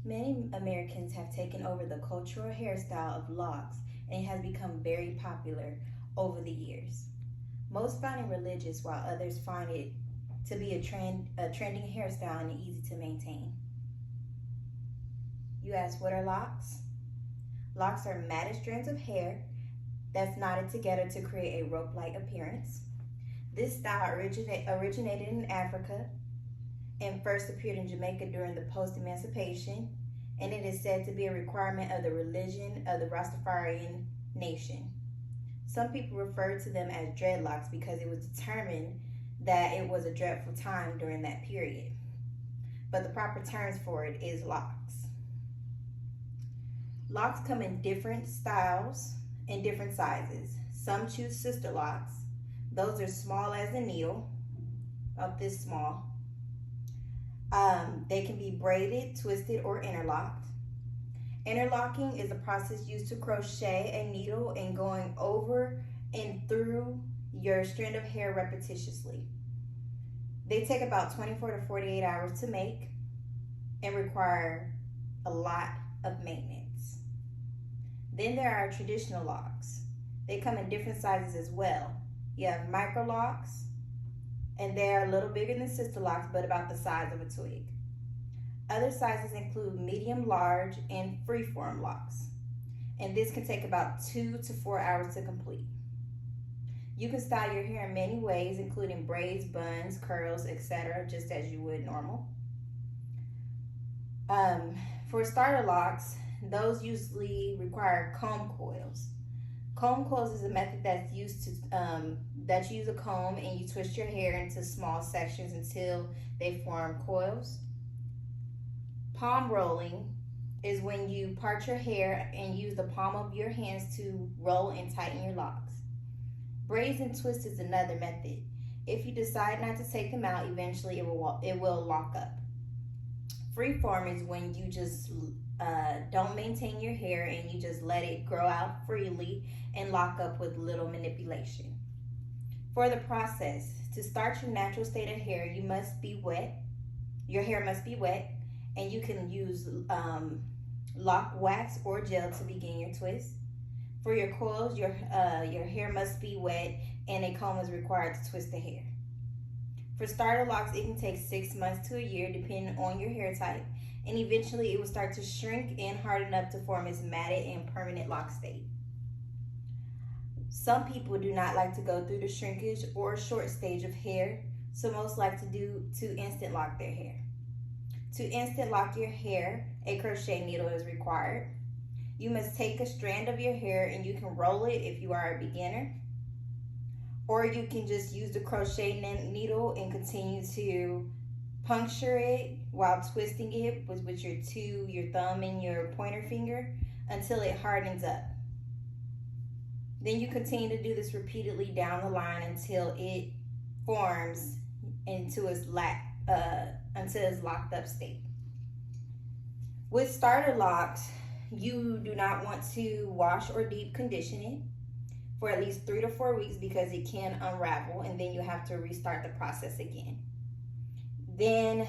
Many Americans have taken over the cultural hairstyle of locks and it has become very popular over the years. Most find it religious while others find it to be a trending hairstyle and easy to maintain. You ask, what are locks? Locks are matted strands of hair that's knotted together to create a rope-like appearance. This style originated in Africa and first appeared in Jamaica during the post-emancipation, and it is said to be a requirement of the religion of the Rastafarian nation. Some people refer to them as dreadlocks because it was determined that it was a dreadful time during that period. But the proper terms for it is locks. Locks come in different styles and different sizes. Some choose sister locks. Those are small as a needle, about this small. They can be braided, twisted, or interlocked. Interlocking is a process used to crochet a needle and going over and through your strand of hair repetitiously. They take about 24 to 48 hours to make and require a lot of maintenance. Then there are traditional locks. They come in different sizes as well. You have micro locks, and they're a little bigger than sister locks, but about the size of a twig. Other sizes include medium, large, and freeform locks, and this can take about 2 to 4 hours to complete. You can style your hair in many ways, including braids, buns, curls, etc., just as you would normal. For starter locks, those usually require comb coils. Comb coils is a method that's used to that you use a comb and you twist your hair into small sections until they form coils. Palm rolling is when you part your hair and use the palm of your hands to roll and tighten your locks. Braids and twists is another method. If you decide not to take them out, eventually it will lock up. Freeform is when you just don't maintain your hair and you just let it grow out freely and lock up with little manipulation. For the process, to start your natural state of hair, you must be wet. Your hair must be wet, and you can use lock wax or gel to begin your twist. For your coils, your hair must be wet, and a comb is required to twist the hair. For starter locks, it can take 6 months to a year, depending on your hair type, and eventually it will start to shrink and harden up to form its matted and permanent lock state. Some people do not like to go through the shrinkage or short stage of hair, so most like to instant lock their hair. To instant lock your hair, a crochet needle is required. You must take a strand of your hair and you can roll it if you are a beginner, or you can just use the crochet needle and continue to puncture it while twisting it with your thumb and your pointer finger until it hardens up. Then you continue to do this repeatedly down the line until it forms into its locked up state. With starter locks, you do not want to wash or deep condition it for at least 3 to 4 weeks because it can unravel, and then you have to restart the process again. Then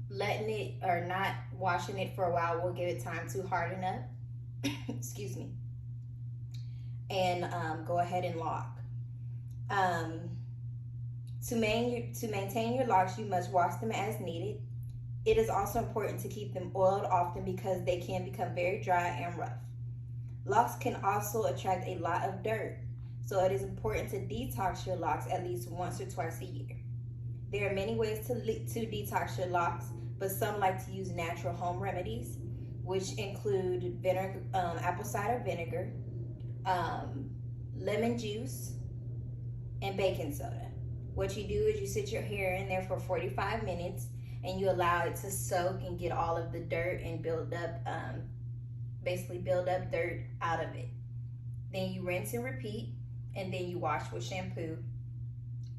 letting it or not washing it for a while will give it time to harden up. Excuse me. And go ahead and lock. To maintain your locks, you must wash them as needed. It is also important to keep them oiled often because they can become very dry and rough. Locks can also attract a lot of dirt, so it is important to detox your locks at least once or twice a year. There are many ways to detox your locks, but some like to use natural home remedies, which include apple cider vinegar, lemon juice, and baking soda. What you do is you sit your hair in there for 45 minutes and you allow it to soak and get all of the dirt and build up dirt out of it. Then you rinse and repeat, and then you wash with shampoo,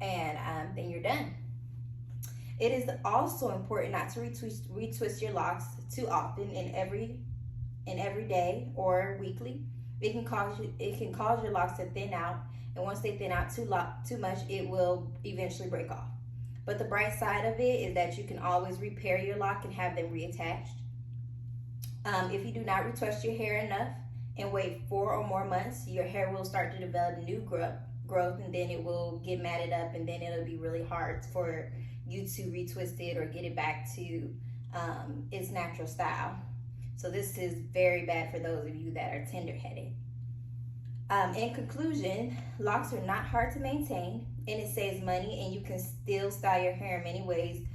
and then you're done. It is also important not to retwist your locks too often in every day or weekly. It can cause your locks to thin out, and once they thin out too much, it will eventually break off. But the bright side of it is that you can always repair your lock and have them reattached. If you do not retwist your hair enough and wait 4 or more months, your hair will start to develop new growth, and then it will get matted up, and then it'll be really hard for you to retwist it or get it back to its natural style. So this is very bad for those of you that are tender-headed. In conclusion, locks are not hard to maintain, and it saves money, and you can still style your hair in many ways